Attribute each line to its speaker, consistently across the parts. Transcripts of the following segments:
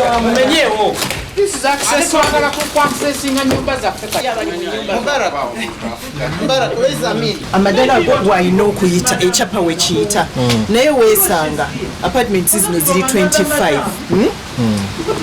Speaker 1: Mumenyewo.
Speaker 2: This is access to accessing a nyumba zaffe.
Speaker 3: Mbara weza mimi.
Speaker 4: Amadala go wayina okuyita ekyapa we kiyita. Naye weesanga apartments zino ziri 25.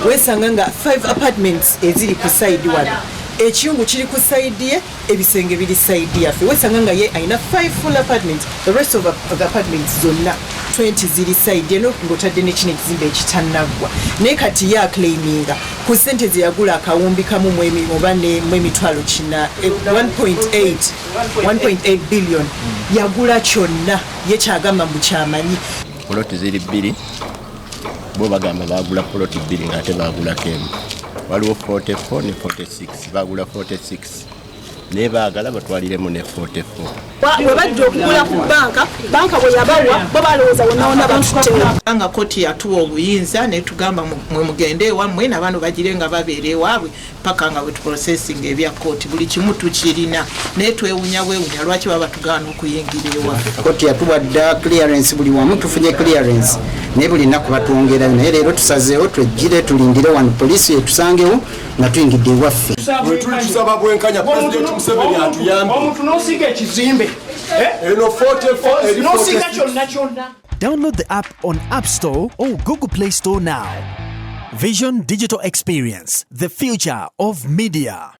Speaker 4: Weesanga nga 5 apartments eziri ku side wano. Ekiyungu kiri ku side ye, ebisenge biri side yaffe. Weesanga nga ye ayina 5 full apartments. The rest of the apartments zonna 20 ziri side eno ng'otadde ne kino ekizimbe ekitannagwa. Naye kati ye aclaiminga ku ssente ze yagula akawumbi kamu oba n'emitwalo kina 1.8 billion yagula kyonna ye kyagamba mbu kyamanyi.
Speaker 5: Poloti ziri bbiri bo bagamba bagula poloti bbiri ng'ate bagulako emu. Waliwo 44 ne 46 bagula 46 naye baagala batwaliremu ne 44.
Speaker 6: Bwe bajja okugula ku banka bwe yabawa bo balowooza wonna batuteera.
Speaker 3: Nga koti yatuwa obuyinza ne tugamba mwe mugende ewammwe n'abantu bagire nga babeera ewaabwe paka nga bwe tuprocessing ebya koti buli kimu tukirina naye twewunya lwaki baba tugaana okuyingira ewaffe.
Speaker 7: Koti yatuwadde clearance buli wamu tufunye clearance naye buli nnaku batwongerayo naye leero tusazeewo twejjire tulindire wano poliisi yetusangewo nga tuyingidde ewaffe.
Speaker 8: Tusaba bwenkanya President Museveni atuyambe.
Speaker 1: Omuntu n'osiga ekizimbe.
Speaker 8: Eno 44
Speaker 1: N'osiga kyonna.
Speaker 9: Download the app on App Store or Google Play Store now. Vision Digital Experience, the future of media.